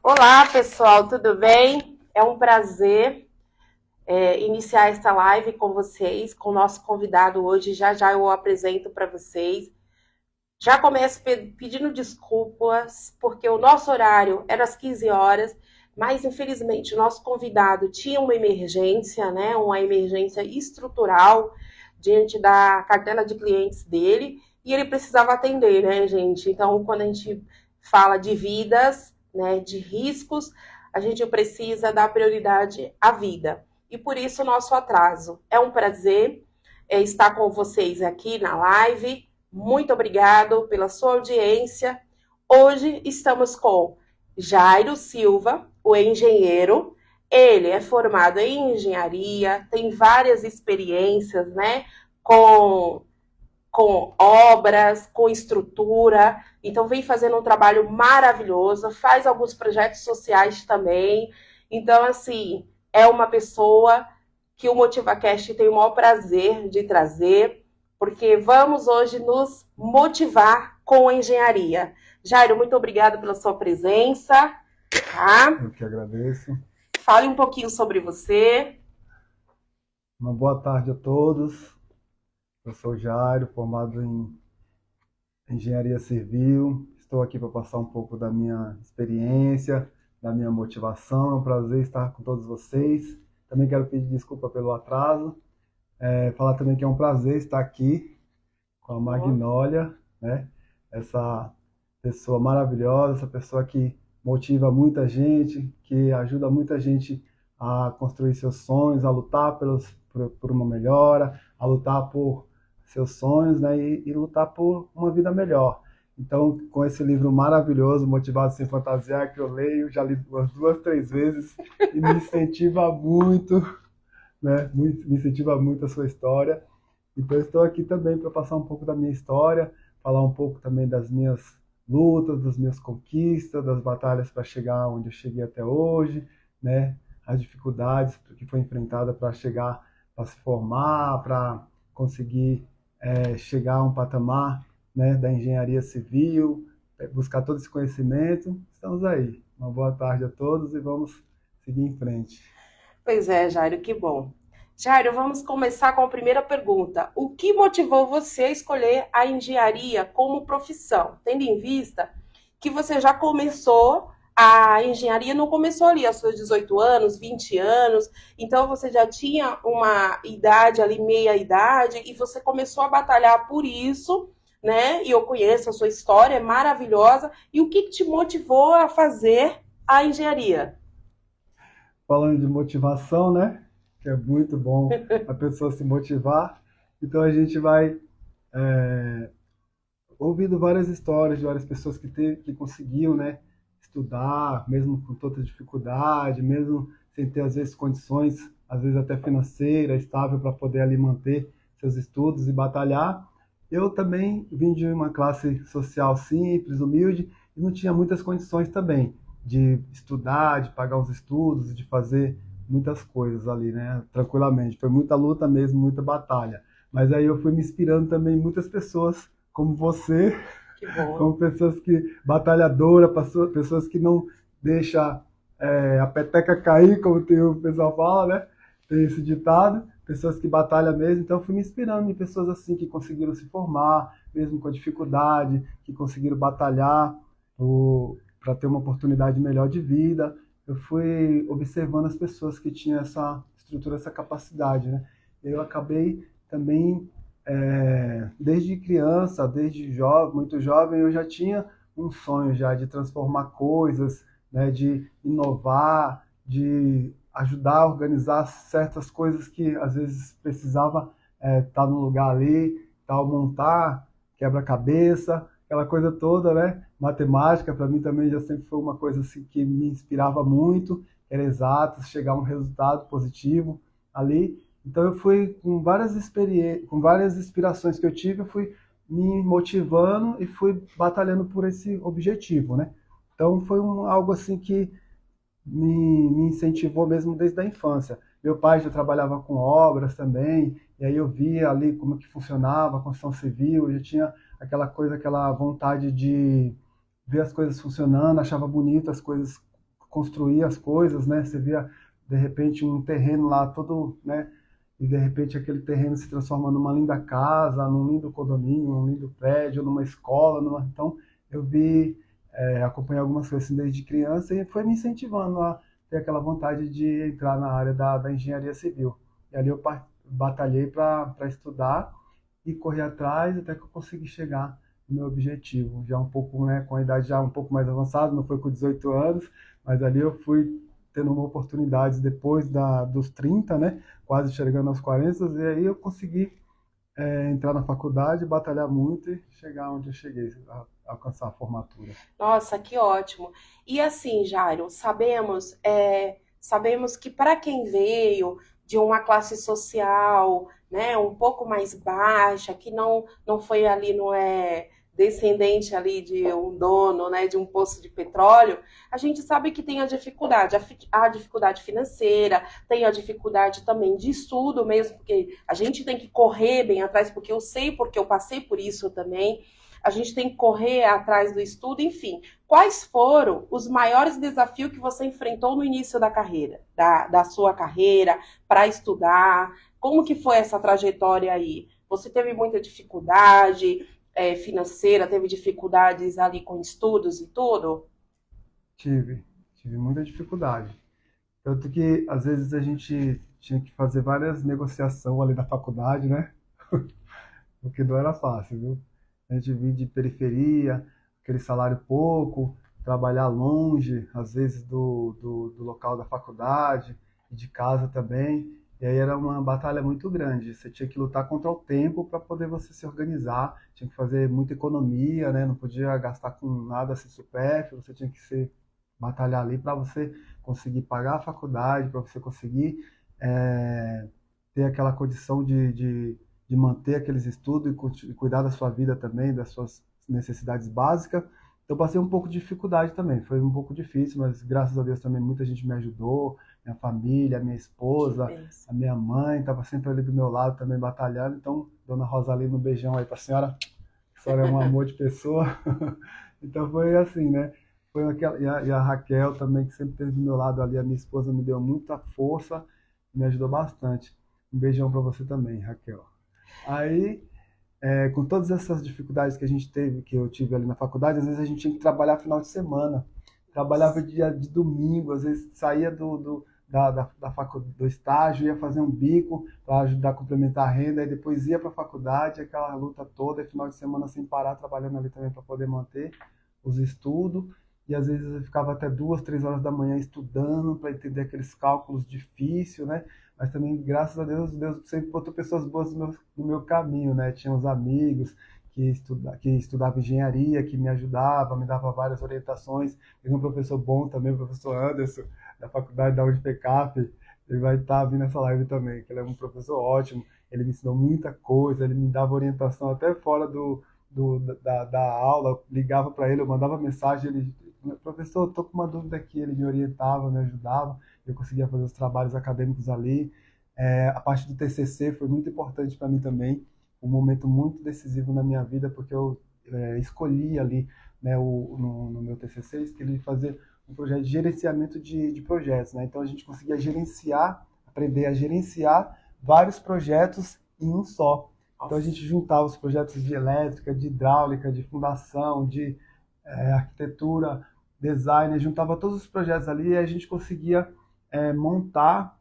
Olá, pessoal, tudo bem? É um prazer iniciar esta live com vocês, com o nosso convidado hoje. Já já eu o apresento para vocês. Já começo pedindo desculpas, porque o nosso horário era às 15 horas, mas infelizmente o nosso convidado tinha uma emergência, né? Uma emergência estrutural diante da cartela de clientes dele, e ele precisava atender, né, gente? Então, quando a gente fala de vidas, né, de riscos, a gente precisa dar prioridade à vida. E por isso o nosso atraso. É um prazer estar com vocês aqui na live. Muito obrigado pela sua audiência. Hoje estamos com Jairo Silva, o engenheiro. Ele é formado em engenharia, tem várias experiências, né, com, com obras, com estrutura. Então, vem fazendo um trabalho maravilhoso, faz alguns projetos sociais também. Então, assim, é uma pessoa que o MotivaCast tem o maior prazer de trazer, porque vamos hoje nos motivar com a engenharia. Jairo, muito obrigado pela sua presença. Tá? Eu que agradeço. Fale um pouquinho sobre você. Uma boa tarde a todos. Eu sou Jairo, formado em Engenharia Civil. Estou aqui para passar um pouco da minha experiência, da minha motivação. É um prazer estar com todos vocês. Também quero pedir desculpa pelo atraso. Falar também que é um prazer estar aqui com a Magnólia, né? Essa pessoa maravilhosa, essa pessoa que motiva muita gente, que ajuda muita gente a construir seus sonhos, a lutar por uma melhora, a lutar por seus sonhos, né? E lutar por uma vida melhor. Então, com esse livro maravilhoso, Motivado Sem Fantasiar, que eu leio, já li umas 2, 3 vezes, e me incentiva muito, né? Me incentiva muito a sua história. Então, estou aqui também para passar um pouco da minha história, falar um pouco também das minhas lutas, das minhas conquistas, das batalhas para chegar onde eu cheguei até hoje, né? As dificuldades que foi enfrentada para chegar, para se formar, para conseguir chegar a um patamar, né, da engenharia civil, buscar todo esse conhecimento. Estamos aí. Uma boa tarde a todos e vamos seguir em frente. Pois é, Jairo, que bom. Jairo, vamos começar com a primeira pergunta. O que motivou você a escolher a engenharia como profissão, tendo em vista que você já começou a engenharia, não começou ali aos seus 18 anos, 20 anos, então você já tinha uma idade ali, meia idade, e você começou a batalhar por isso, né? E eu conheço a sua história, é maravilhosa. E o que te motivou a fazer a engenharia? Falando de motivação, né? Que é muito bom a pessoa se motivar. Então a gente vai ouvindo várias histórias de várias pessoas que conseguiam, né, estudar, mesmo com tanta dificuldade, mesmo sem ter às vezes condições, às vezes até financeira, estável para poder ali manter seus estudos e batalhar. Eu também vim de uma classe social simples, humilde, e não tinha muitas condições também de estudar, de pagar os estudos, de fazer muitas coisas ali, né, tranquilamente. Foi muita luta mesmo, muita batalha. Mas aí eu fui me inspirando também em muitas pessoas como você, Que bom. como pessoas que batalhadoras, pessoas que não deixam a peteca cair, como tem o pessoal fala, né? Tem esse ditado, pessoas que batalham mesmo. Então, eu fui me inspirando em pessoas assim que conseguiram se formar, mesmo com a dificuldade, que conseguiram batalhar para ter uma oportunidade melhor de vida. Eu fui observando as pessoas que tinham essa estrutura, essa capacidade, né? Eu acabei também desde criança, desde jovem, muito jovem, eu já tinha um sonho já de transformar coisas, né, de inovar, de ajudar a organizar certas coisas que às vezes precisava estar no lugar ali, tal, montar, quebra-cabeça, aquela coisa toda, né? Matemática para mim também já sempre foi uma coisa assim que me inspirava muito, era exatas, chegar a um resultado positivo ali. Então eu fui com várias experiências, com várias inspirações que eu tive, eu fui me motivando e fui batalhando por esse objetivo, né? Então foi algo assim que me incentivou mesmo desde a infância. Meu pai já trabalhava com obras também, e aí eu via ali como que funcionava a construção civil, eu já tinha aquela coisa, aquela vontade de ver as coisas funcionando, achava bonito as coisas construir as coisas, né? Você via, de repente, um terreno lá todo, né? E, de repente, aquele terreno se transforma numa linda casa, num lindo condomínio, num lindo prédio, numa escola. Então, eu vi, acompanhei algumas coisas assim desde criança e foi me incentivando a ter aquela vontade de entrar na área da engenharia civil. E ali eu batalhei para estudar e correr atrás até que eu consegui chegar no meu objetivo. Já um pouco, né, com a idade já um pouco mais avançada, não foi com 18 anos, mas ali eu fui tendo uma oportunidade depois dos 30, né, quase chegando aos 40, e aí eu consegui entrar na faculdade, batalhar muito e chegar onde eu cheguei, alcançar a formatura. Nossa, que ótimo. E assim, Jairo, sabemos que para quem veio de uma classe social, né, um pouco mais baixa, que não foi ali, não é descendente ali de um dono, né, de um poço de petróleo, a gente sabe que tem a dificuldade financeira, tem a dificuldade também de estudo mesmo, porque a gente tem que correr bem atrás, porque eu sei, porque eu passei por isso também. A gente tem que correr atrás do estudo, enfim. Quais foram os maiores desafios que você enfrentou no início da carreira, da sua carreira, para estudar? Como que foi essa trajetória aí? Você teve muita dificuldade financeira, teve dificuldades ali com estudos e tudo? Tive, tive muita dificuldade. Tanto que, às vezes, a gente tinha que fazer várias negociações ali na faculdade, né? O que não era fácil, viu? A gente vinha de periferia, aquele salário pouco, trabalhar longe, às vezes do local da faculdade e de casa também. E aí era uma batalha muito grande. Você tinha que lutar contra o tempo para poder você se organizar, tinha que fazer muita economia, né? Não podia gastar com nada assim supérfluo, você tinha que batalhar ali para você conseguir pagar a faculdade, para você conseguir eh, ter aquela condição de manter aqueles estudos e cuidar da sua vida também, das suas necessidades básicas. Então, eu passei um pouco de dificuldade também, foi um pouco difícil, mas graças a Deus também muita gente me ajudou, minha família, minha Que esposa, bênção. a minha mãe estava sempre ali do meu lado também batalhando. Então, dona Rosalina, um beijão aí para a senhora, a senhora é um amor de pessoa. Então foi assim, né? Foi aquela, e a Raquel também, que sempre esteve do meu lado ali, a minha esposa me deu muita força, me ajudou bastante. Um beijão para você também, Raquel. Aí, com todas essas dificuldades que a gente teve, que eu tive ali na faculdade, às vezes a gente tinha que trabalhar final de semana. Trabalhava Nossa. dia de domingo, às vezes saía do estágio, ia fazer um bico para ajudar a complementar a renda, e depois ia para a faculdade, aquela luta toda, e final de semana sem parar, trabalhando ali também para poder manter os estudos. E às vezes eu ficava até 2, 3 horas da manhã estudando para entender aqueles cálculos difíceis, né? Mas também, graças a Deus, Deus sempre botou pessoas boas no meu caminho, né? Tinha uns amigos que estudavam engenharia, que me ajudavam, me dava várias orientações. Tem um professor bom também, o professor Anderson, da faculdade da UniFECAP, ele vai estar vindo nessa live também, que ele é um professor ótimo, ele me ensinou muita coisa, ele me dava orientação até fora da aula, eu ligava para ele, eu mandava mensagem, ele, professor, estou com uma dúvida aqui, ele me orientava, me ajudava, eu conseguia fazer os trabalhos acadêmicos ali. A parte do TCC foi muito importante para mim também, um momento muito decisivo na minha vida, porque eu escolhi ali, né, no meu TCC, escolhi fazer um projeto de gerenciamento de projetos, né? Então a gente conseguia aprender a gerenciar vários projetos em um só. Então a Nossa. gente juntava os projetos de elétrica, de hidráulica, de fundação, de arquitetura, design, juntava todos os projetos ali e a gente conseguia montar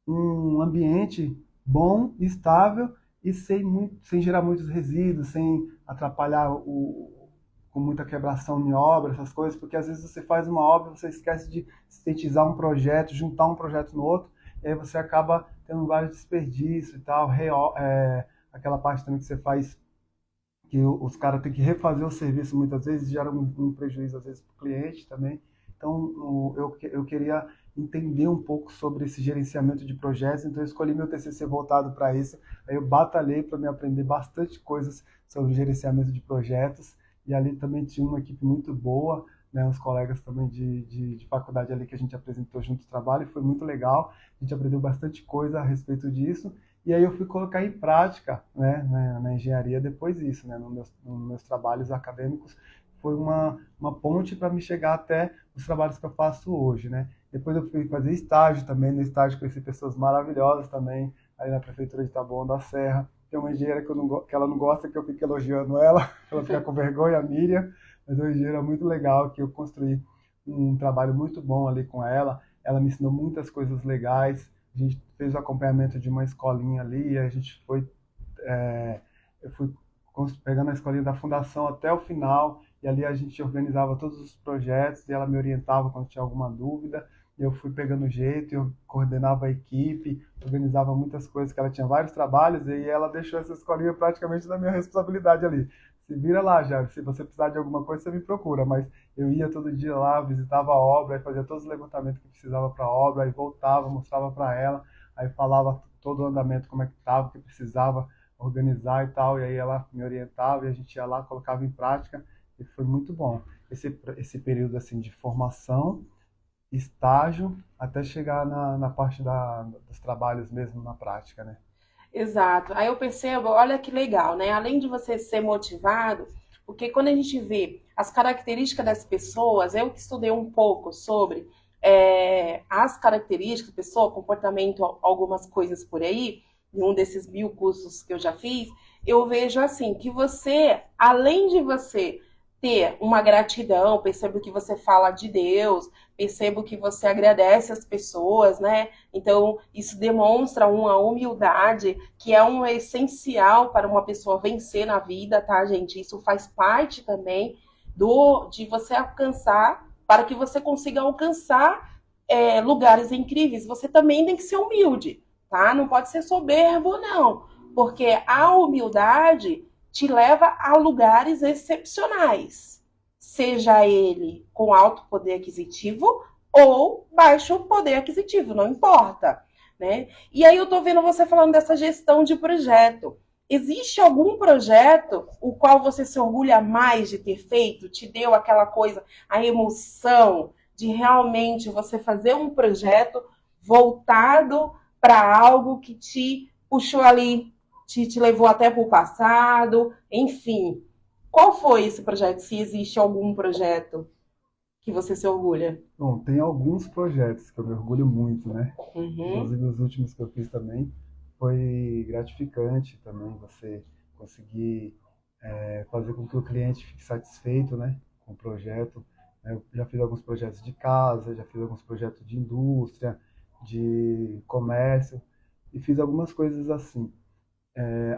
um ambiente bom, estável e sem gerar muitos resíduos, sem atrapalhar com muita quebração em obra, essas coisas, porque às vezes você faz uma obra, você esquece de sintetizar um projeto, juntar um projeto no outro, e aí você acaba tendo vários desperdícios e tal, aquela parte também que você faz que os caras têm que refazer o serviço muitas vezes, gera um prejuízo às vezes para o cliente também. Então, eu queria entender um pouco sobre esse gerenciamento de projetos, então eu escolhi meu TCC voltado para isso. Aí eu batalhei para me aprender bastante coisas sobre gerenciamento de projetos, e ali também tinha uma equipe muito boa, né, uns colegas também de faculdade ali que a gente apresentou junto o trabalho, e foi muito legal, a gente aprendeu bastante coisa a respeito disso, e aí eu fui colocar em prática, né, na engenharia depois disso, né, nos meus trabalhos acadêmicos, foi uma ponte para me chegar até os trabalhos que eu faço hoje, né? Depois eu fui fazer estágio também, no estágio conheci pessoas maravilhosas também, aí na prefeitura de Taboão da Serra. Tem uma engenheira que, que ela não gosta que eu fique elogiando ela, ela fica com vergonha, a Miriam, mas é uma engenheira muito legal, que eu construí um trabalho muito bom ali com ela. Ela me ensinou muitas coisas legais. A gente fez o acompanhamento de uma escolinha ali, e a gente foi, eu fui pegando a escolinha da fundação até o final, e ali a gente organizava todos os projetos, e ela me orientava quando tinha alguma dúvida, e eu fui pegando jeito, eu coordenava a equipe, organizava muitas coisas, que ela tinha vários trabalhos, e ela deixou essa escolinha praticamente na minha responsabilidade ali. Se vira lá, Jair, se você precisar de alguma coisa, você me procura, mas eu ia todo dia lá, visitava a obra, aí fazia todos os levantamentos que precisava para a obra, aí voltava, mostrava para ela, aí falava todo o andamento, como é que estava, o que precisava organizar e tal, e aí ela me orientava e a gente ia lá, colocava em prática, e foi muito bom. Esse período assim de formação, estágio, até chegar na parte dos trabalhos mesmo na prática, né? Exato. Aí eu percebo, olha que legal, né? Além de você ser motivado, porque quando a gente vê as características das pessoas, eu que estudei um pouco sobre as características da pessoa, comportamento, algumas coisas por aí, em um desses 1000 cursos que eu já fiz, eu vejo assim, que você, além de você ter uma gratidão, percebo que você fala de Deus, percebo que você agradece as pessoas, né? Então, isso demonstra uma humildade que é um essencial para uma pessoa vencer na vida, tá, gente? Isso faz parte também de você alcançar, para que você consiga alcançar lugares incríveis. Você também tem que ser humilde, tá? Não pode ser soberbo, não, porque a humildade te leva a lugares excepcionais, seja ele com alto poder aquisitivo ou baixo poder aquisitivo, não importa, né? E aí eu tô vendo você falando dessa gestão de projeto. Existe algum projeto o qual você se orgulha mais de ter feito? Te deu aquela coisa, a emoção de realmente você fazer um projeto voltado para algo que te puxou ali, te levou até para o passado, enfim. Qual foi esse projeto? Se existe algum projeto que você se orgulha? Bom, tem alguns projetos que eu me orgulho muito, né? Uhum. Inclusive os últimos que eu fiz também, foi gratificante também você conseguir fazer com que o cliente fique satisfeito, né, com o projeto. Eu já fiz alguns projetos de casa, já fiz alguns projetos de indústria, de comércio, e fiz algumas coisas assim.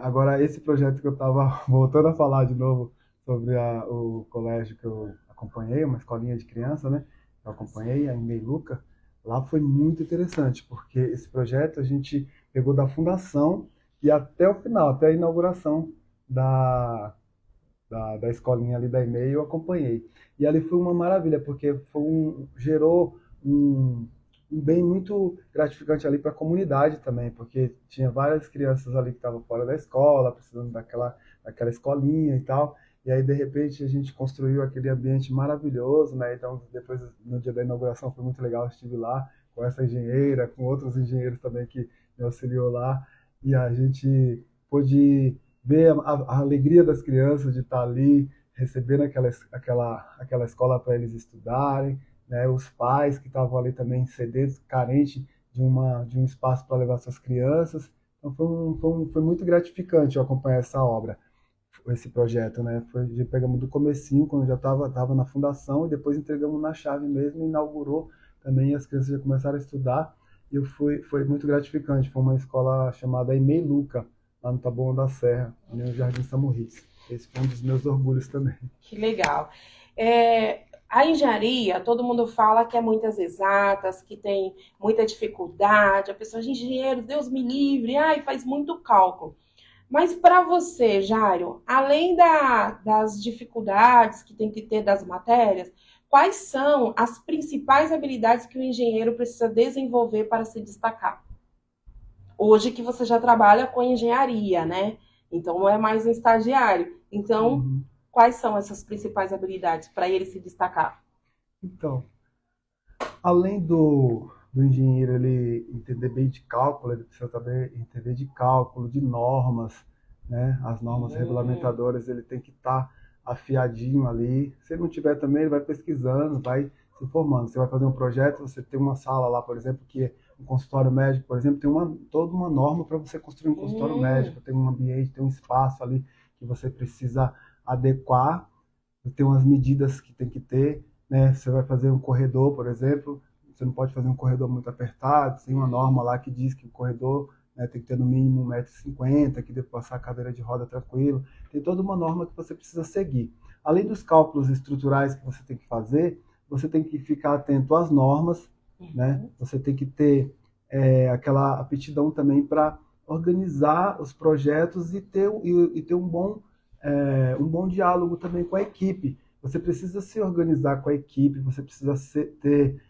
Agora, esse projeto que eu estava voltando a falar de novo sobre o colégio que eu acompanhei, uma escolinha de criança, né? Eu acompanhei, a Meiluca, lá foi muito interessante, porque esse projeto a gente pegou da fundação e até o final, até a inauguração da, da escolinha ali da EMEI, eu acompanhei. E ali foi uma maravilha, porque gerou um bem muito gratificante ali para a comunidade também, porque tinha várias crianças ali que estavam fora da escola, precisando daquela escolinha e tal. E aí, de repente, a gente construiu aquele ambiente maravilhoso, né? Então, depois, no dia da inauguração, foi muito legal, eu estive lá com essa engenheira, com outros engenheiros também que me auxiliou lá, e a gente pôde ver a alegria das crianças de estar ali, recebendo aquela escola para eles estudarem, né? Os pais que estavam ali também sedentos, carentes de um espaço para levar suas crianças. Então foi muito gratificante eu acompanhar essa obra, esse projeto, né? Pegamos do comecinho, quando já tava na fundação, e depois entregamos na chave mesmo, e inaugurou também, as crianças já começaram a estudar, e foi muito gratificante. Foi uma escola chamada Emei Luca, lá no Taboão da Serra, no Jardim Samorris. Esse foi um dos meus orgulhos também. Que legal. A engenharia, todo mundo fala que é muitas exatas, que tem muita dificuldade, a pessoa de engenheiro, Deus me livre, ai, faz muito cálculo. Mas para você, Jairo, além das dificuldades que tem que ter das matérias, quais são as principais habilidades que o engenheiro precisa desenvolver para se destacar? Hoje que você já trabalha com engenharia, né? Então não é mais um estagiário. Então, Uhum. quais são essas principais habilidades para ele se destacar? Então, além do engenheiro ele entender bem de cálculo, ele precisa também entender de cálculo, de normas, né? As normas Hum, regulamentadoras, ele tem que estar afiadinho ali. Se ele não tiver também, ele vai pesquisando, vai se informando. Você vai fazer um projeto, você tem uma sala lá, por exemplo, que é um consultório médico, por exemplo, tem toda uma norma para você construir um consultório médico, tem um ambiente, tem um espaço ali que você precisa adequar, tem umas medidas que tem que ter, né? Você vai fazer um corredor, por exemplo, você não pode fazer um corredor muito apertado, tem uma norma lá que diz que o corredor, né, tem que ter no mínimo 1,50 m, que dê para passar a cadeira de roda tranquilo. Tem toda uma norma que você precisa seguir. Além dos cálculos estruturais que você tem que fazer, você tem que ficar atento às normas, né? Você tem que ter aquela aptidão também para organizar os projetos e ter um bom diálogo também com a equipe. Você precisa se organizar com a equipe, você precisa ter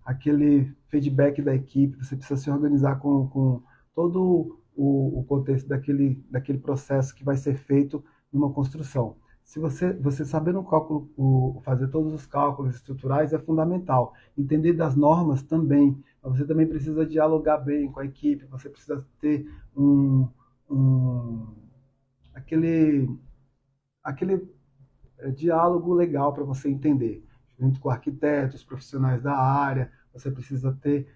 aquele feedback da equipe, você precisa se organizar com todo o contexto daquele processo que vai ser feito numa construção. Se você sabendo o cálculo, fazer todos os cálculos estruturais é fundamental. Entender das normas também. Você também precisa dialogar bem com a equipe, você precisa ter aquele diálogo legal para você entender. Junto com arquitetos, profissionais da área, você precisa ter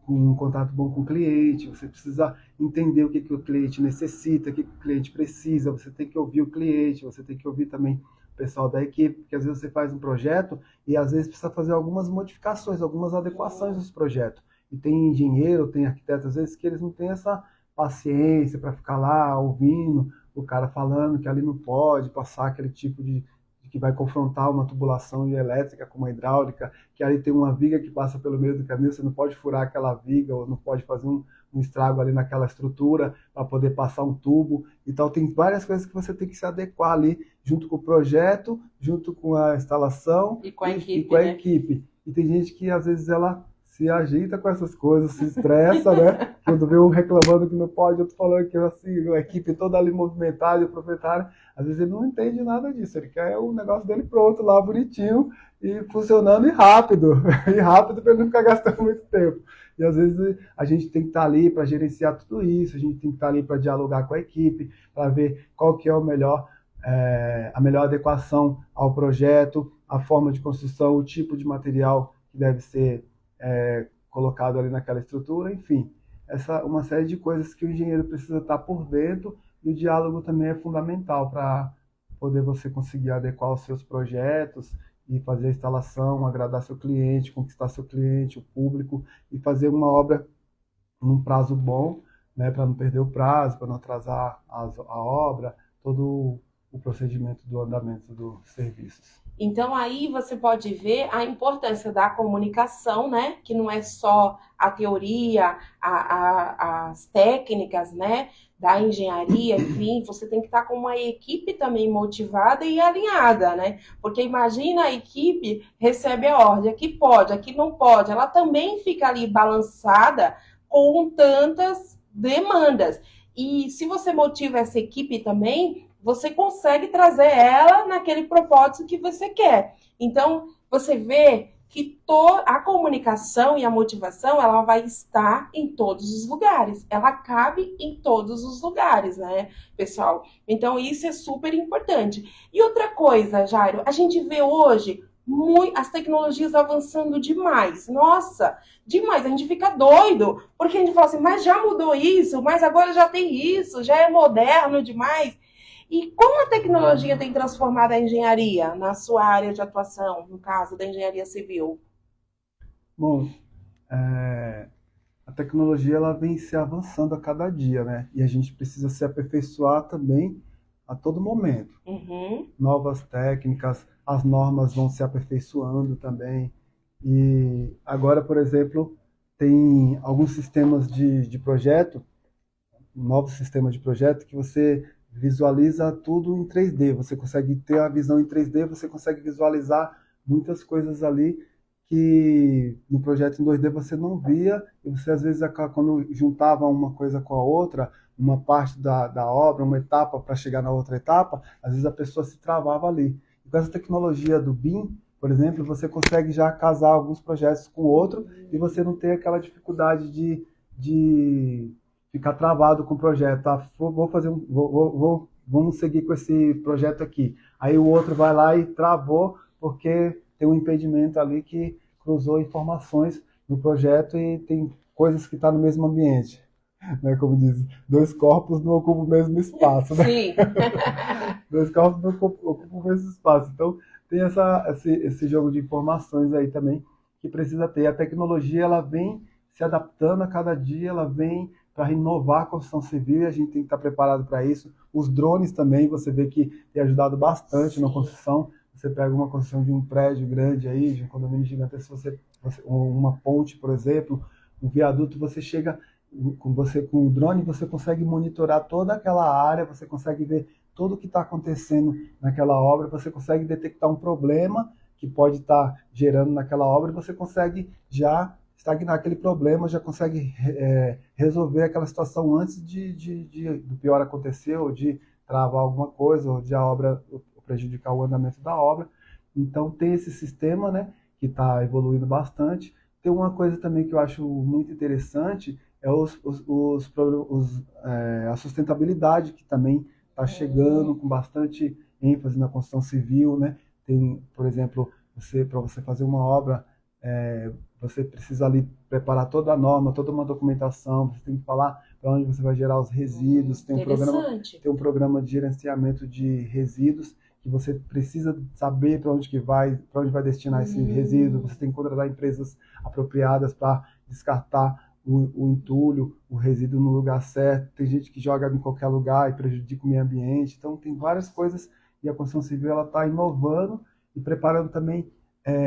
um contato bom com o cliente, você precisa entender o que o cliente necessita, o que o cliente precisa, você tem que ouvir o cliente, você tem que ouvir também o pessoal da equipe, porque às vezes você faz um projeto e às vezes precisa fazer algumas modificações, algumas adequações dos projetos. E tem engenheiro, tem arquiteto, às vezes que eles não têm essa paciência para ficar lá ouvindo o cara falando que ali não pode passar aquele tipo de que vai confrontar uma tubulação elétrica com uma hidráulica, que ali tem uma viga que passa pelo meio do caminho, você não pode furar aquela viga, ou não pode fazer um estrago ali naquela estrutura para poder passar um tubo. Então tem várias coisas que você tem que se adequar ali, junto com o projeto, junto com a instalação e com a equipe. E com a equipe. E tem gente que às vezes ela se agita com essas coisas, se estressa, né? Quando vê um reclamando que não pode, outro falando que assim, a equipe toda ali movimentada e o proprietário, às vezes ele não entende nada disso, ele quer o negócio dele pronto lá, bonitinho, e funcionando e rápido para ele não ficar gastando muito tempo. E às vezes a gente tem que estar ali para gerenciar tudo isso, a gente tem que estar ali para dialogar com a equipe, para ver qual que é a melhor adequação ao projeto, a forma de construção, o tipo de material que deve ser colocado ali naquela estrutura, enfim, uma série de coisas que o engenheiro precisa estar por dentro, e o diálogo também é fundamental para poder você conseguir adequar os seus projetos e fazer a instalação, agradar seu cliente, conquistar seu cliente, o público, e fazer uma obra num prazo bom, né, para não perder o prazo, para não atrasar a obra, todo o procedimento do andamento dos serviços. Então, aí você pode ver a importância da comunicação, né? Que não é só a teoria, as técnicas, né? Da engenharia, enfim, você tem que estar com uma equipe também motivada e alinhada, né? Porque imagina a equipe recebe a ordem, aqui pode, aqui não pode, ela também fica ali balançada com tantas demandas. E se você motiva essa equipe também, você consegue trazer ela naquele propósito que você quer. Então, você vê que a comunicação e a motivação, ela vai estar em todos os lugares. Ela cabe em todos os lugares, né, pessoal? Então, isso é super importante. E outra coisa, Jairo, a gente vê hoje as tecnologias avançando demais. Nossa, demais. A gente fica doido, porque a gente fala assim, mas já mudou isso, mas agora já tem isso, já é moderno demais. E como a tecnologia tem transformado a engenharia na sua área de atuação, no caso da engenharia civil? Bom, a tecnologia ela vem se avançando a cada dia, né? E a gente precisa se aperfeiçoar também a todo momento. Novas técnicas, as normas vão se aperfeiçoando também. E agora, por exemplo, tem alguns sistemas de projeto, novos sistemas de projeto que você visualiza tudo em 3D, você consegue ter a visão em 3D, você consegue visualizar muitas coisas ali que no projeto em 2D você não via, e você às vezes quando juntava uma coisa com a outra, uma parte da obra, uma etapa para chegar na outra etapa, às vezes a pessoa se travava ali. E com essa tecnologia do BIM, por exemplo, você consegue já casar alguns projetos com o outro e você não tem aquela dificuldade de ficar travado com o projeto. Vou vamos seguir com esse projeto aqui. Aí o outro vai lá e travou, porque tem um impedimento ali que cruzou informações no projeto e tem coisas que estão no mesmo ambiente. Né? Como diz, dois corpos não ocupam o mesmo espaço. Né? Sim. Dois corpos não ocupam o mesmo espaço. Então, tem esse jogo de informações aí também que precisa ter. A tecnologia, ela vem se adaptando a cada dia, ela vem para inovar a construção civil e a gente tem que estar preparado para isso. Os drones também, você vê que tem ajudado bastante na construção. Você pega uma construção de um prédio grande aí, de um condomínio gigantesco, uma ponte, por exemplo, um viaduto, você chega com o drone, você consegue monitorar toda aquela área, você consegue ver tudo o que está acontecendo naquela obra, você consegue detectar um problema que pode estar gerando naquela obra e você consegue já estagnar aquele problema, já consegue resolver aquela situação antes do pior acontecer, ou de travar alguma coisa, ou de a obra prejudicar o andamento da obra. Então tem esse sistema, né, que está evoluindo bastante. Tem uma coisa também que eu acho muito interessante, é a sustentabilidade, que também está chegando com bastante ênfase na construção civil, né? Tem, por exemplo, para você fazer uma obra, você precisa ali preparar toda a norma, toda uma documentação, você tem que falar para onde você vai gerar os resíduos, tem um programa de gerenciamento de resíduos, que você precisa saber para onde vai destinar esse resíduo, você tem que contratar empresas apropriadas para descartar o entulho, o resíduo no lugar certo. Tem gente que joga em qualquer lugar e prejudica o meio ambiente. Então tem várias coisas e a construção civil ela está inovando e preparando também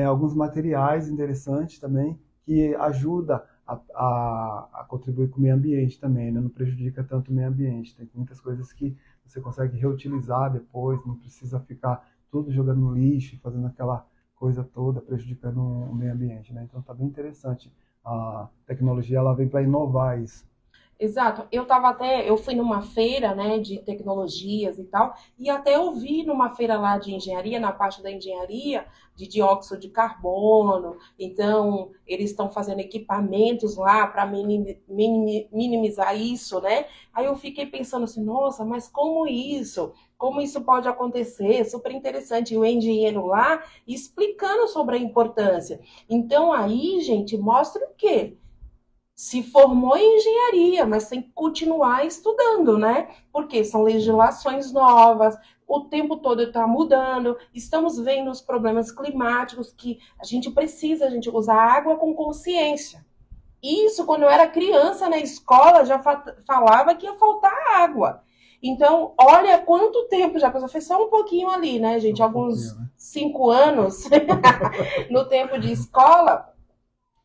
alguns materiais interessantes também que ajuda a contribuir com o meio ambiente também, né? Não prejudica tanto o meio ambiente. Tem muitas coisas que você consegue reutilizar depois, não precisa ficar tudo jogando no lixo, fazendo aquela coisa toda, prejudicando o meio ambiente, né? Então está bem interessante. A tecnologia ela vem para inovar isso. Exato. Eu fui numa feira, né, de tecnologias e tal, e até eu vi numa feira lá de engenharia, na parte da engenharia, de dióxido de carbono. Então, eles estão fazendo equipamentos lá para minimizar isso, né? Aí eu fiquei pensando assim, nossa, mas como isso? Como isso pode acontecer? Super interessante. E o engenheiro lá explicando sobre a importância. Então, aí, gente, mostra o quê? Se formou em engenharia, mas tem que continuar estudando, né? Porque são legislações novas, o tempo todo está mudando, estamos vendo os problemas climáticos que a gente usar água com consciência. Isso, quando eu era criança na escola, já falava que ia faltar água. Então, olha quanto tempo já passou. Foi só um pouquinho ali, né, gente? Alguns 5 anos no tempo de escola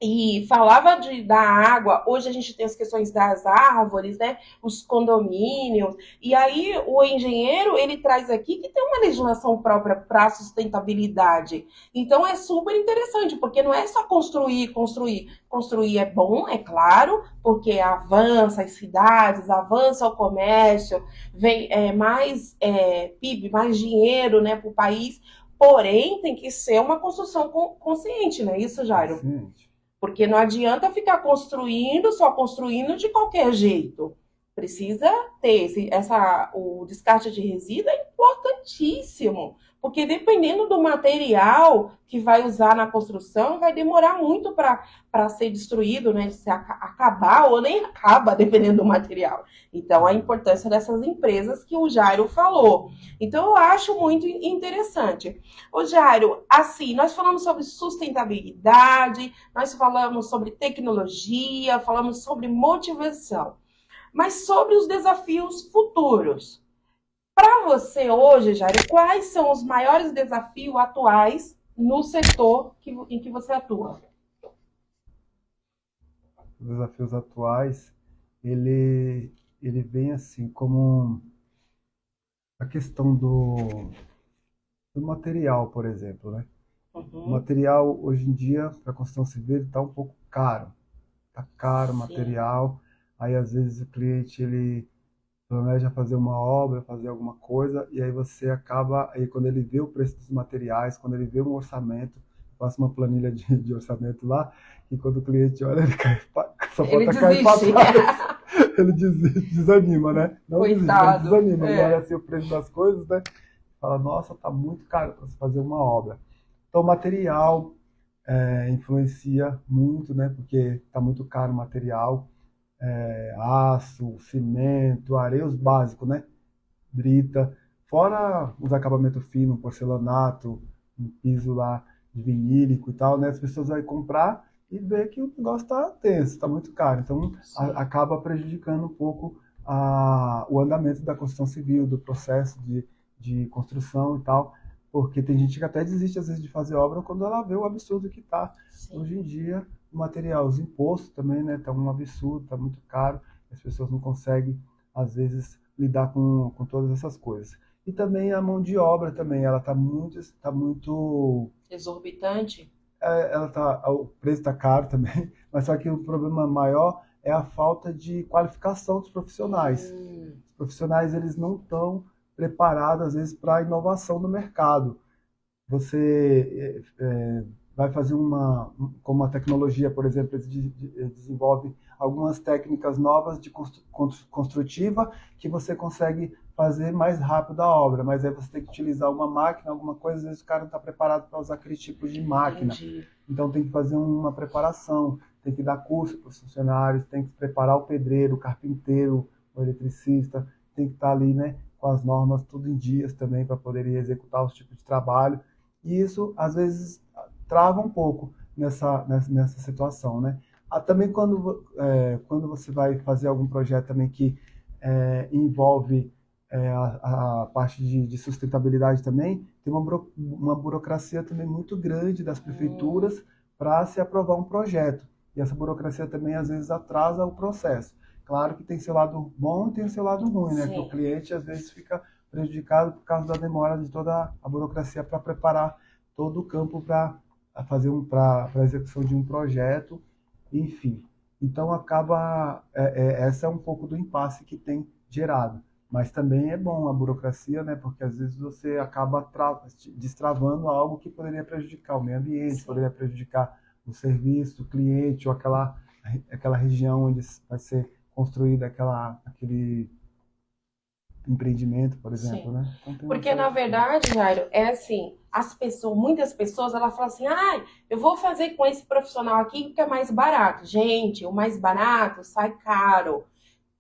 e falava da água. Hoje a gente tem as questões das árvores, né? Os condomínios. E aí o engenheiro, ele traz aqui que tem uma legislação própria para a sustentabilidade. Então é super interessante, porque não é só construir, construir. Construir é bom, é claro, porque avança as cidades, avança o comércio, vem mais PIB, mais dinheiro, né, para o país. Porém, tem que ser uma construção consciente, não é isso, Jairo? Consciente. Porque não adianta ficar construindo, só construindo de qualquer jeito. Precisa ter o descarte de resíduo é importantíssimo. Porque dependendo do material que vai usar na construção, vai demorar muito para ser destruído, né? Se acabar ou nem acaba, dependendo do material. Então, a importância dessas empresas que o Jairo falou. Então, eu acho muito interessante. Ô, Jairo, assim, nós falamos sobre sustentabilidade, nós falamos sobre tecnologia, falamos sobre motivação. Mas sobre os desafios futuros. Para você hoje, Jairo, quais são os maiores desafios atuais no setor em que você atua? Os desafios atuais, ele vem assim como a questão do material, por exemplo, né? O material hoje em dia para construção civil está um pouco caro. Está caro o material. Aí às vezes o cliente ele planeja fazer uma obra, fazer alguma coisa, e aí você acaba, aí quando ele vê o preço dos materiais, quando ele vê um orçamento, faço uma planilha de orçamento lá, e quando o cliente olha, ele cai, só falta cair para trás. ele desanima, né? Não desiste, mas Coitado. desanima. Ele olha É. assim o preço das coisas, né? Fala, nossa, tá muito caro para se fazer uma obra. Então, o material influencia muito, né? Porque tá muito caro o material, aço, cimento, areia, os básicos, né? Brita, fora os acabamentos finos, porcelanato, um piso lá de vinílico e tal, né? As pessoas vão comprar e ver que o negócio está tenso, está muito caro. Então, acaba prejudicando um pouco o andamento da construção civil, do processo de construção e tal, porque tem gente que até desiste às vezes de fazer obra quando ela vê o absurdo que está hoje em dia o material. Os impostos também, né? Tá um absurdo, tá muito caro, as pessoas não conseguem às vezes lidar com todas essas coisas. E também a mão de obra também, ela tá muito Exorbitante? o preço está caro também, mas só que o problema maior é a falta de qualificação dos profissionais. Os profissionais eles não estão preparados às vezes para a inovação do mercado. Você vai fazer como a tecnologia, por exemplo, eles desenvolve algumas técnicas novas de construtiva que você consegue fazer mais rápido a obra, mas aí você tem que utilizar uma máquina, alguma coisa, às vezes o cara não está preparado para usar aquele tipo de máquina. Entendi. Então tem que fazer uma preparação, tem que dar curso para os funcionários, tem que preparar o pedreiro, o carpinteiro, o eletricista, tem que estar ali, né, com as normas tudo em dias também para poder executar os tipos de trabalho. E isso, às vezes, trava um pouco nessa situação, né? Também quando você vai fazer algum projeto também que envolve a parte de sustentabilidade também, tem uma burocracia também muito grande das prefeituras para se aprovar um projeto. E essa burocracia também, às vezes, atrasa o processo. Claro que tem seu lado bom e tem seu lado ruim, né? Sim. Que o cliente, às vezes, fica prejudicado por causa da demora de toda a burocracia para preparar todo o campo para a execução de um projeto, enfim. Então essa é um pouco do impasse que tem gerado. Mas também é bom a burocracia, né? Porque às vezes você acaba destravando algo que poderia prejudicar o meio ambiente, poderia prejudicar o serviço, o cliente, ou aquela região onde vai ser construído aquele empreendimento, por exemplo, né? Então, Porque, na verdade, Jairo, é assim, muitas pessoas, elas falam assim, eu vou fazer com esse profissional aqui porque é mais barato. Gente, o mais barato sai caro.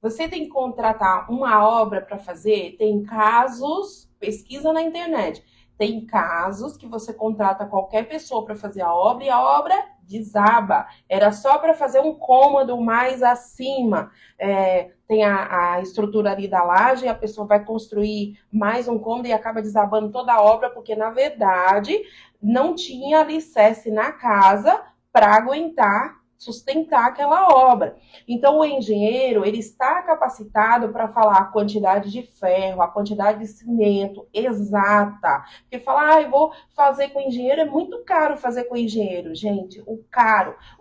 Você tem que contratar uma obra para fazer, tem casos, pesquisa na internet, tem casos que você contrata qualquer pessoa para fazer a obra e a obra desaba. Era só para fazer um cômodo mais acima. Tem a estrutura ali da laje, a pessoa vai construir mais um cômodo e acaba desabando toda a obra, porque, na verdade, não tinha alicerce na casa para sustentar aquela obra. Então, o engenheiro, ele está capacitado para falar a quantidade de ferro, a quantidade de cimento exata. Porque falar, eu vou fazer com engenheiro, é muito caro fazer com engenheiro. Gente, o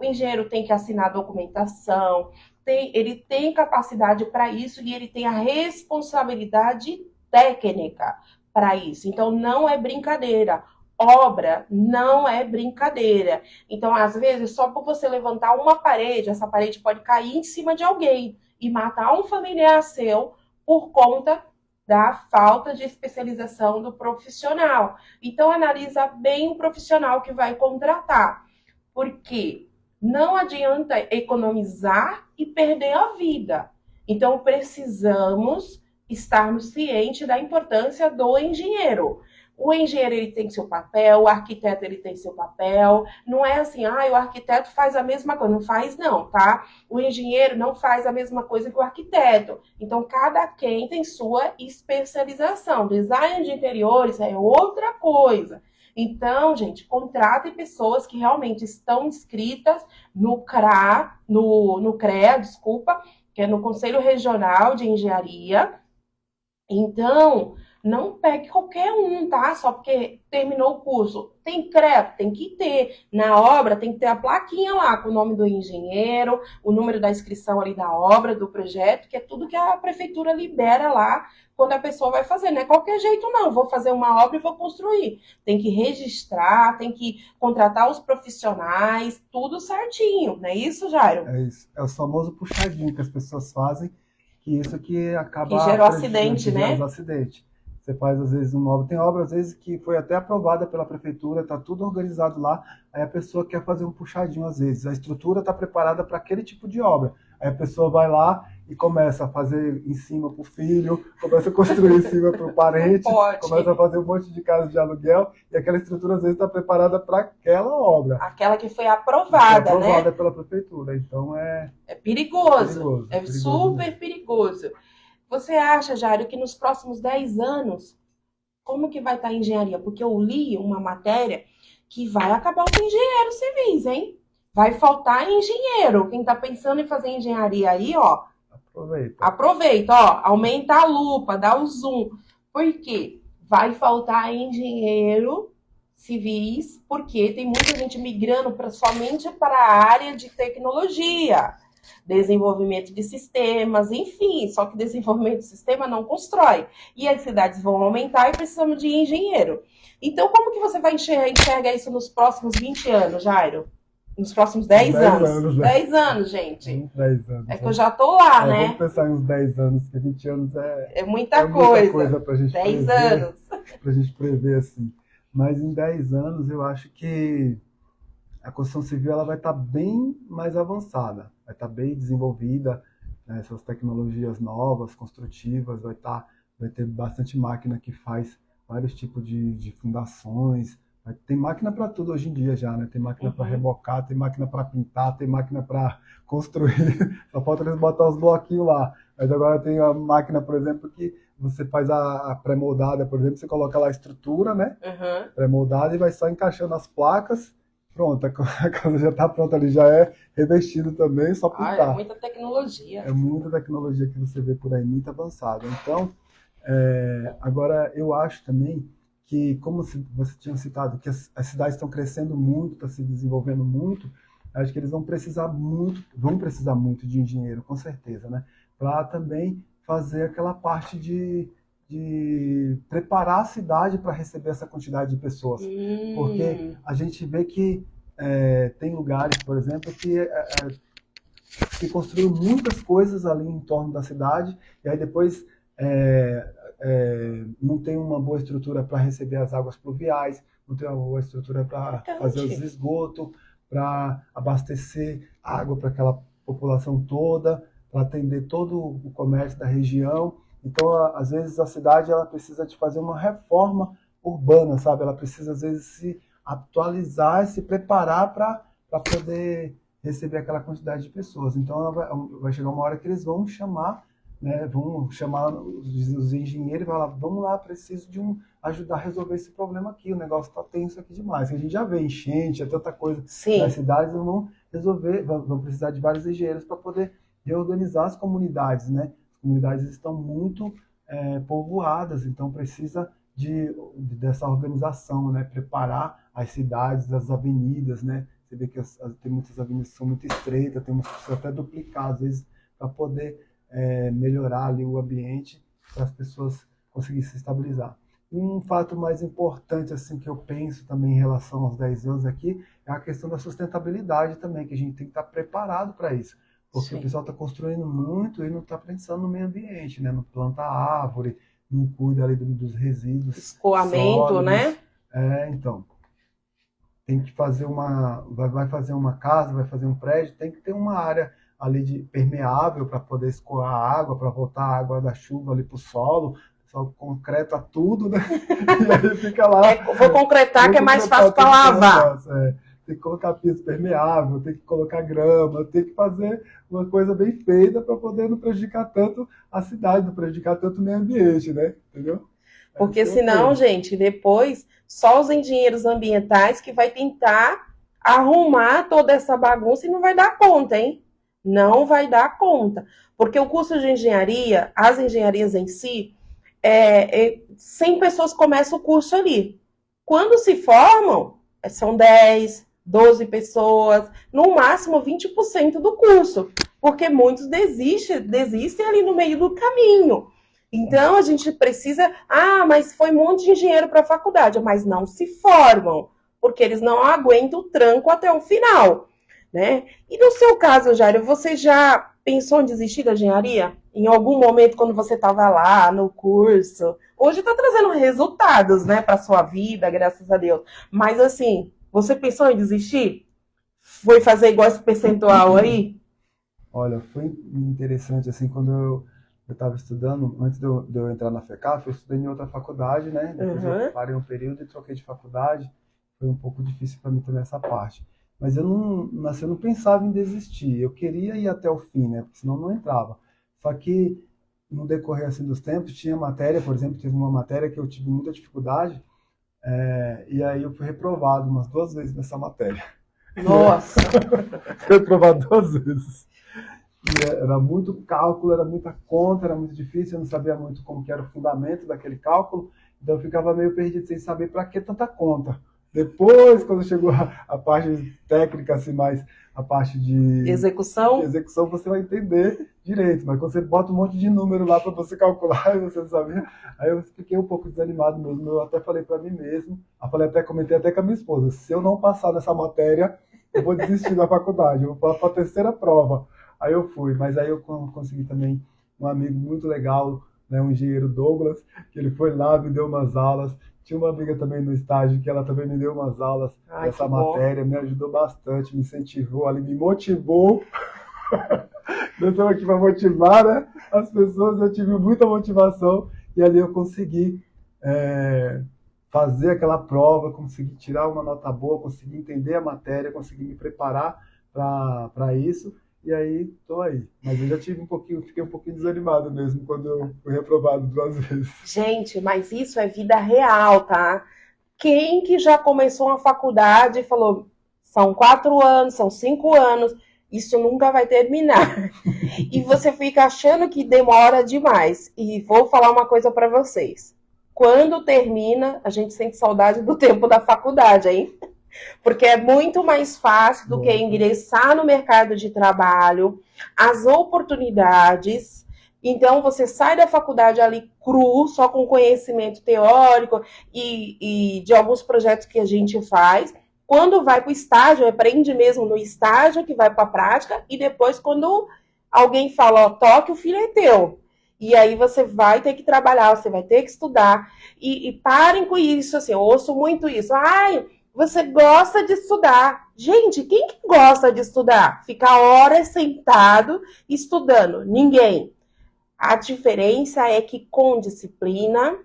engenheiro tem que assinar a documentação, ele tem capacidade para isso e ele tem a responsabilidade técnica para isso. Então, não é brincadeira. Obra não é brincadeira. Então, às vezes, só por você levantar uma parede, essa parede pode cair em cima de alguém e matar um familiar seu por conta da falta de especialização do profissional. Então, analisa bem o profissional que vai contratar, porque não adianta economizar e perder a vida. Então, precisamos estarmos cientes da importância do engenheiro. O engenheiro ele tem seu papel, o arquiteto ele tem seu papel. Não é assim, o arquiteto faz a mesma coisa. Não faz não, tá? O engenheiro não faz a mesma coisa que o arquiteto. Então, cada quem tem sua especialização. Design de interiores é outra coisa. Então, gente, contratem pessoas que realmente estão inscritas no CREA, desculpa, que é no Conselho Regional de Engenharia. Então, não pegue qualquer um, tá? Só porque terminou o curso. Tem CREA, tem que ter. Na obra tem que ter a plaquinha lá com o nome do engenheiro, o número da inscrição ali da obra, do projeto, que é tudo que a prefeitura libera lá quando a pessoa vai fazer. Não é qualquer jeito, não. Vou fazer uma obra e vou construir. Tem que registrar, tem que contratar os profissionais, tudo certinho. Não é isso, Jairo? É isso. É o famoso puxadinho que as pessoas fazem que isso que acaba Que gerou acidente, né? Gera acidente. Você faz, às vezes, uma obra. Tem obra, às vezes, que foi até aprovada pela prefeitura, está tudo organizado lá, aí a pessoa quer fazer um puxadinho, às vezes. A estrutura está preparada para aquele tipo de obra. Aí a pessoa vai lá e começa a fazer em cima para o filho, começa a construir em cima para o parente, começa a fazer um monte de casa de aluguel, e aquela estrutura, às vezes, está preparada para aquela obra. Aquela que foi aprovada, né? Aprovada pela prefeitura. Então, é perigoso. É perigoso super mesmo. perigoso. Você acha, Jairo, que nos próximos 10 anos, como que vai estar a engenharia? Porque eu li uma matéria que vai acabar os engenheiros civis, hein? Vai faltar engenheiro. Quem está pensando em fazer engenharia aí, ó, aproveita, ó, aumenta a lupa, dá o zoom. Por quê? Vai faltar engenheiro civis, porque tem muita gente migrando somente para a área de tecnologia. Desenvolvimento de sistemas, enfim, só que desenvolvimento de sistema não constrói. E as cidades vão aumentar e precisamos de engenheiro. Então, como que você vai enxergar isso nos próximos 20 anos, Jairo? Nos próximos 10 anos. 10 anos, gente. 10 anos. É que eu já tô lá, né? Vamos pensar em uns 10 anos, porque 20 anos é muita coisa pra gente 10 prever, anos. Pra gente prever, assim. Mas em 10 anos, eu acho que a construção civil ela vai estar bem mais avançada, vai estar bem desenvolvida, né, essas tecnologias novas, construtivas, vai ter bastante máquina que faz vários tipos de fundações. Tem máquina para tudo hoje em dia já, né? Tem máquina para rebocar, tem máquina para pintar, tem máquina para construir. Só falta eles botar os bloquinhos lá. Mas agora tem a máquina, por exemplo, que você faz a pré-moldada, por exemplo, você coloca lá a estrutura, né? Pré-moldada e vai só encaixando as placas. Pronto, a casa já está pronta ali, já é revestido também, só pintar. É muita tecnologia. É muita tecnologia que você vê por aí, muito avançada. Então, agora eu acho também que, como você tinha citado, que as cidades estão crescendo muito, estão se desenvolvendo muito, acho que eles vão precisar muito de engenheiro, com certeza, né? Para também fazer aquela parte de preparar a cidade para receber essa quantidade de pessoas. Porque a gente vê que tem lugares, por exemplo, que construíram muitas coisas ali em torno da cidade, e aí depois não tem uma boa estrutura para receber as águas pluviais, não tem uma boa estrutura para fazer os esgotos, para abastecer água para aquela população toda, para atender todo o comércio da região. Então, às vezes, a cidade ela precisa de fazer uma reforma urbana, sabe? Ela precisa, às vezes, se atualizar, se preparar para poder receber aquela quantidade de pessoas. Então, vai chegar uma hora que eles vão chamar, né? Vão chamar os engenheiros e falar, vamos lá, preciso de ajudar a resolver esse problema aqui, o negócio está tenso aqui demais. A gente já vê enchente, tanta coisa nas cidades, vão precisar de vários engenheiros para poder reorganizar as comunidades, né? As comunidades estão muito povoadas, então precisa dessa organização, né? Preparar as cidades, as avenidas, né? Você vê que tem muitas avenidas que são muito estreitas, tem umas que precisam até duplicar, às vezes, para poder melhorar ali o ambiente, para as pessoas conseguirem se estabilizar. Um fato mais importante assim que eu penso também em relação aos 10 anos aqui é a questão da sustentabilidade também, que a gente tem que estar preparado para isso. Porque o pessoal está construindo muito e não está pensando no meio ambiente, né? Não planta árvore, não cuida ali dos resíduos. Escoamento, sólidos, né? Então. Tem que fazer vai fazer uma casa, vai fazer um prédio, tem que ter uma área ali de permeável para poder escoar a água, para voltar a água da chuva ali para o solo. Só concreta tudo, né? E aí fica lá. Vou concretar que é mais fácil para lavar. Tem que colocar piso permeável, tem que colocar grama, tem que fazer uma coisa bem feita para poder não prejudicar tanto a cidade, não prejudicar tanto o meio ambiente, né? Entendeu? Porque senão, gente, depois só os engenheiros ambientais que vai tentar arrumar toda essa bagunça e não vai dar conta, hein? Não vai dar conta. Porque o curso de engenharia, as engenharias em si, 100 pessoas começam o curso ali. Quando se formam, são 10, 12 pessoas, no máximo 20% do curso, porque muitos desistem ali no meio do caminho. Então, a gente precisa... mas foi um monte de engenheiro para a faculdade, mas não se formam, porque eles não aguentam o tranco até o final, né? E no seu caso, Jairo, você já pensou em desistir da engenharia? Em algum momento, quando você estava lá no curso? Hoje está trazendo resultados, né, para sua vida, graças a Deus. Mas assim, você pensou em desistir? Foi fazer igual esse percentual aí? Olha, foi interessante, assim, quando eu estava estudando, antes de eu entrar na FECAF, eu estudei em outra faculdade, né? Depois eu Uhum. parei um período e troquei de faculdade. Foi um pouco difícil para mim também essa parte. Mas eu não, assim, eu não pensava em desistir. Eu queria ir até o fim, né? Porque senão eu não entrava. Só que no decorrer assim dos tempos, tinha matéria, por exemplo, teve uma matéria que eu tive muita dificuldade, e aí eu fui reprovado umas 2 vezes nessa matéria. Nossa, Fui reprovado 2 vezes. Era muito cálculo, era muita conta, era muito difícil, eu não sabia muito como que era o fundamento daquele cálculo, então eu ficava meio perdido sem saber para que tanta conta. Depois, quando chegou a parte técnica, assim, mais a parte de execução? execução, você vai entender direito, mas quando você bota um monte de número lá para você calcular e você não sabia, aí eu fiquei um pouco desanimado mesmo. Eu até falei para mim mesmo, comentei até com a minha esposa, se eu não passar nessa matéria, eu vou desistir da faculdade, eu vou para a terceira prova. Aí eu fui, mas aí eu consegui também um amigo muito legal, né, um engenheiro Douglas, que ele foi lá, me deu umas aulas. Tinha uma amiga também no estágio que ela também me deu umas aulas Ai, que dessa bom. matéria, me ajudou bastante, me incentivou ali, me motivou. Nós estamos aqui para motivar, né, as pessoas, eu tive muita motivação e ali eu consegui é, fazer aquela prova, consegui tirar uma nota boa, consegui entender a matéria, consegui me preparar para isso. E aí, tô aí. Mas eu já tive fiquei um pouquinho desanimado mesmo quando eu fui reprovado 2 vezes. Gente, mas isso é vida real, tá? Quem que já começou uma faculdade e falou, são 4 anos, são 5 anos, isso nunca vai terminar. E você fica achando que demora demais. E vou falar uma coisa para vocês. Quando termina, a gente sente saudade do tempo da faculdade, hein? Porque é muito mais fácil do que Muito. ingressar no mercado de trabalho, as oportunidades. Então, você sai da faculdade ali cru, só com conhecimento teórico e de alguns projetos que a gente faz. Quando vai para o estágio, aprende mesmo no estágio, que vai para a prática, e depois, quando alguém fala, ó, toque, o filho é teu. E aí você vai ter que trabalhar, você vai ter que estudar. E parem com isso, assim, eu ouço muito isso. Ai, você gosta de estudar. Gente, quem que gosta de estudar? Ficar horas sentado estudando? Ninguém. A diferença é que com disciplina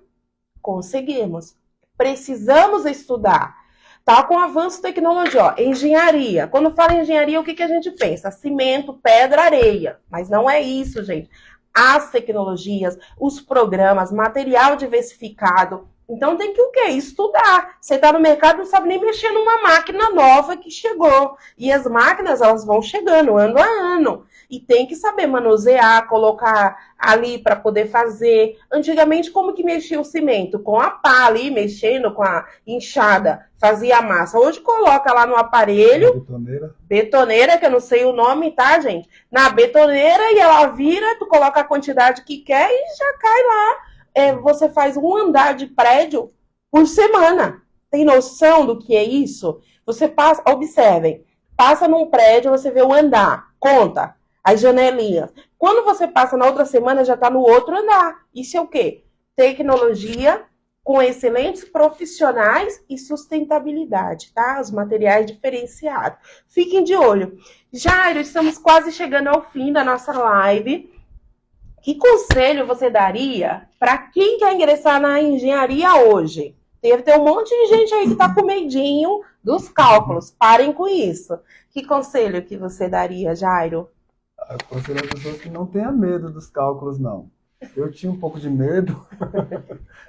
conseguimos. Precisamos estudar. Tá com o avanço da tecnologia, ó, engenharia. Quando fala em engenharia, o que, que a gente pensa? Cimento, pedra, areia. Mas não é isso, gente. As tecnologias, os programas, material diversificado. Então tem que o quê? Estudar. Você está no mercado, não sabe nem mexer numa máquina nova que chegou. E as máquinas, elas vão chegando ano a ano. E tem que saber manusear, colocar ali para poder fazer. Antigamente, como que mexia o cimento? Com a pá ali, mexendo com a enxada, fazia a massa. Hoje coloca lá no aparelho, Betoneira. betoneira, que eu não sei o nome, tá, gente? Na betoneira e ela vira, tu coloca a quantidade que quer e já cai lá. Você faz um andar de prédio por semana. Tem noção do que é isso? Você passa, observem, passa num prédio, você vê o andar, conta as janelinhas. Quando você passa na outra semana, já está no outro andar. Isso é o quê? Tecnologia com excelentes profissionais e sustentabilidade, tá? Os materiais diferenciados. Fiquem de olho. Jairo, estamos quase chegando ao fim da nossa live. Que conselho você daria para quem quer ingressar na engenharia hoje? Deve ter um monte de gente aí que está com medinho dos cálculos. Parem com isso. Que conselho que você daria, Jairo? Aconselho as pessoas que não tenham medo dos cálculos, não. Eu tinha um pouco de medo.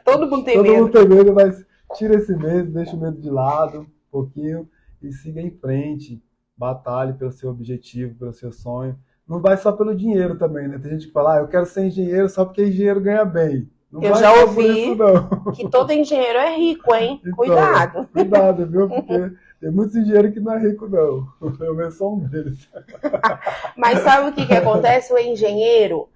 Todo mundo tem Todo medo. mundo tem medo, mas tira esse medo, deixa o medo de lado um pouquinho e siga em frente. Batalhe pelo seu objetivo, pelo seu sonho. Não vai só pelo dinheiro também, né? Tem gente que fala, eu quero ser engenheiro só porque engenheiro ganha bem. Não Eu vai já só por isso, ouvi não. que todo engenheiro é rico, hein? Então, Cuidado. cuidado, viu? Porque tem muitos engenheiros que não é rico, não. Eu mesmo sou um deles. Mas sabe o que acontece? O engenheiro,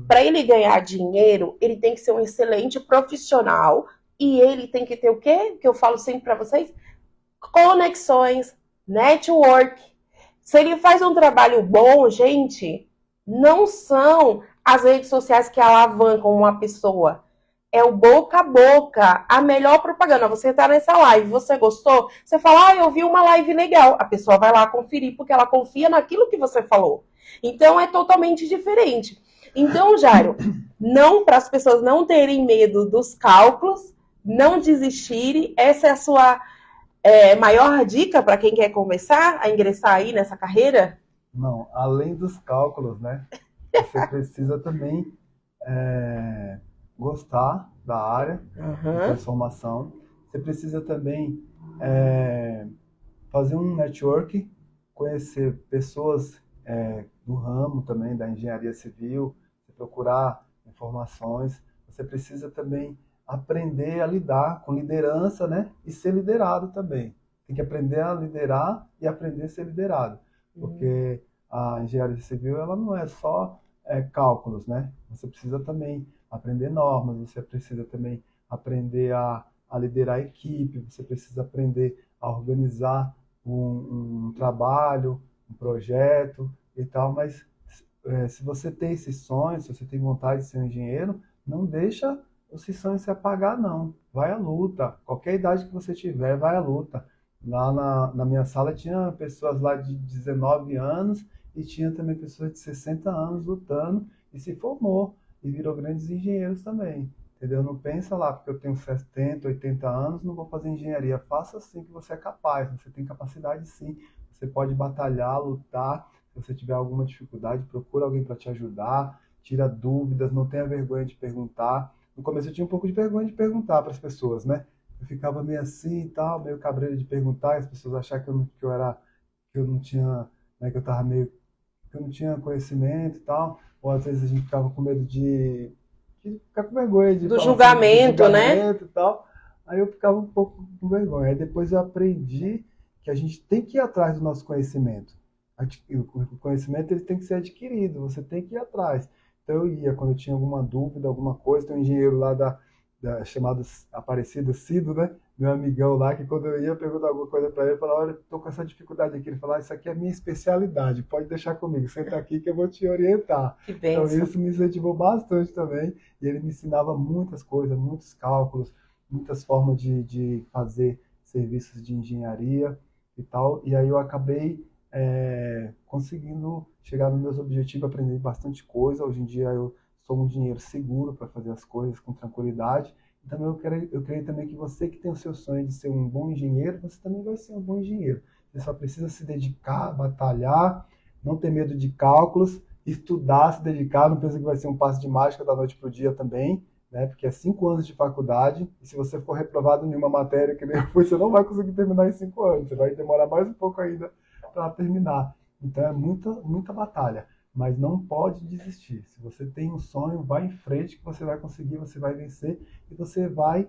para ele ganhar dinheiro, ele tem que ser um excelente profissional e ele tem que ter o quê? Que eu falo sempre para vocês: conexões, network. Se ele faz um trabalho bom, gente, Não são as redes sociais que alavancam uma pessoa. É o boca a boca, a melhor propaganda. Você tá nessa live, você gostou? Você fala, eu vi uma live legal. A pessoa vai lá conferir porque ela confia naquilo que você falou. Então é totalmente diferente. Então, Jairo, não para as pessoas não terem medo dos cálculos, não desistirem. Essa é a sua maior dica para quem quer começar a ingressar aí nessa carreira? Não, além dos cálculos, né? Você precisa também gostar da área de Uhum. transformação. Você precisa também é, fazer um network, conhecer pessoas do ramo também, da engenharia civil, procurar informações. Você precisa também aprender a lidar com liderança, né? E ser liderado também. Tem que aprender a liderar e aprender a ser liderado. Porque a engenharia civil, ela não é só cálculos, né? Você precisa também aprender normas, você precisa também aprender a liderar a equipe, você precisa aprender a organizar um trabalho, um projeto e tal, mas se você tem esses sonhos, se você tem vontade de ser um engenheiro, não deixa esses sonhos se apagar, não. Vai à luta. Qualquer idade que você tiver, vai à luta. Lá na minha sala tinha pessoas lá de 19 anos e tinha também pessoas de 60 anos lutando e se formou e virou grandes engenheiros também. Entendeu? Não pensa lá, porque eu tenho 70, 80 anos, não vou fazer engenharia. Faça assim que você é capaz, você tem capacidade sim. Você pode batalhar, lutar. Se você tiver alguma dificuldade, procura alguém para te ajudar, tira dúvidas, não tenha vergonha de perguntar. No começo eu tinha um pouco de vergonha de perguntar para as pessoas, né? Eu ficava meio assim e tal, meio cabreiro de perguntar, e as pessoas achavam que eu não tinha, né, que eu tava meio, que eu não tinha conhecimento e tal. Ou às vezes a gente ficava com medo de ficar com vergonha de Do falar assim, do julgamento, né? julgamento e tal. Aí eu ficava um pouco com vergonha. Aí depois eu aprendi que a gente tem que ir atrás do nosso conhecimento. O conhecimento ele tem que ser adquirido, você tem que ir atrás. Então eu ia, quando eu tinha alguma dúvida, alguma coisa, tem um engenheiro lá chamado Aparecido Cido, né? Meu amigão lá, que quando eu ia perguntar alguma coisa para ele, eu falava, olha, estou com essa dificuldade aqui. Ele falava, isso aqui é a minha especialidade, pode deixar comigo, senta aqui que eu vou te orientar. Que Então bênção. isso me incentivou bastante também, e ele me ensinava muitas coisas, muitos cálculos, muitas formas de fazer serviços de engenharia e tal, e aí eu acabei conseguindo chegar nos meus objetivos, aprender bastante coisa. Hoje em dia eu sou um engenheiro seguro para fazer as coisas com tranquilidade. Então eu creio também que você que tem o seu sonho de ser um bom engenheiro, você também vai ser um bom engenheiro. Você só precisa se dedicar, batalhar, não ter medo de cálculos, estudar, se dedicar. Não pensa que vai ser um passe de mágica da noite para o dia também, né? Porque é 5 anos de faculdade, e se você for reprovado em uma matéria que nem eu fui, você não vai conseguir terminar em 5 anos. Você vai demorar mais um pouco ainda para terminar. Então é muita, muita batalha, mas não pode desistir. Se você tem um sonho, vá em frente que você vai conseguir, você vai vencer e você vai,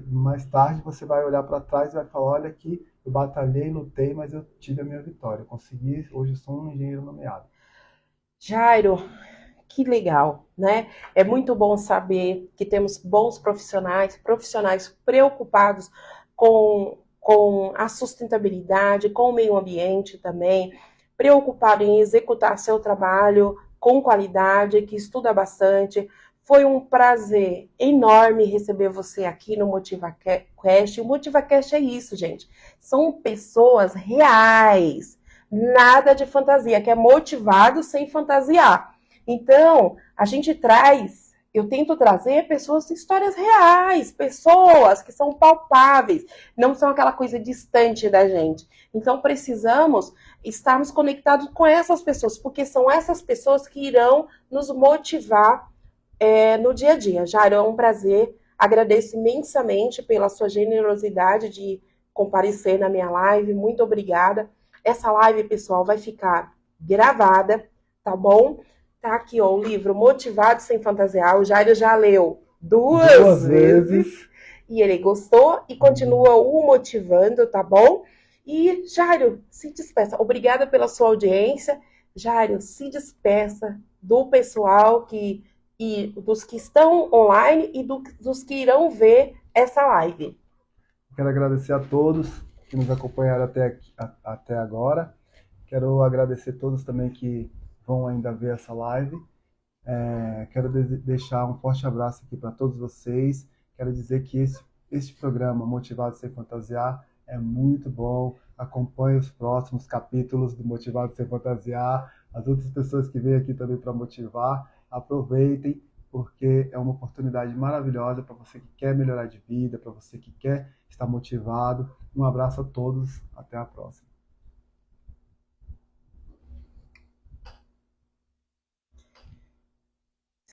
mais tarde, você vai olhar para trás e vai falar, olha aqui, eu batalhei, lutei, mas eu tive a minha vitória. Eu consegui, hoje eu sou um engenheiro nomeado. Jairo, que legal, né? É muito bom saber que temos bons profissionais, profissionais preocupados com a sustentabilidade, com o meio ambiente também, preocupado em executar seu trabalho com qualidade, que estuda bastante. Foi um prazer enorme receber você aqui no MotivaCast. O MotivaCast é isso, gente. São pessoas reais, nada de fantasia, que é motivado sem fantasiar. Então, a gente traz, eu tento trazer pessoas, histórias reais, pessoas que são palpáveis, não são aquela coisa distante da gente. Então, precisamos estarmos conectados com essas pessoas, porque são essas pessoas que irão nos motivar no dia a dia. Jairo, é um prazer, agradeço imensamente pela sua generosidade de comparecer na minha live, muito obrigada. Essa live, pessoal, vai ficar gravada, tá bom? Tá aqui, ó, o livro Motivado Sem Fantasiar. O Jairo já leu duas Duas vezes vezes. e ele gostou e continua o motivando, tá bom? E, Jairo, se despeça. Obrigada pela sua audiência. Jairo, se despeça do pessoal e dos que estão online e dos que irão ver essa live. Quero agradecer a todos que nos acompanharam até agora. Quero agradecer a todos também que vão ainda ver essa live. Quero deixar um forte abraço aqui para todos vocês. Quero dizer que este programa, Motivado Sem Fantasiar, é muito bom. Acompanhe os próximos capítulos do Motivado Sem Fantasiar. As outras pessoas que vêm aqui também para motivar, aproveitem, porque é uma oportunidade maravilhosa para você que quer melhorar de vida, para você que quer estar motivado. Um abraço a todos. Até a próxima.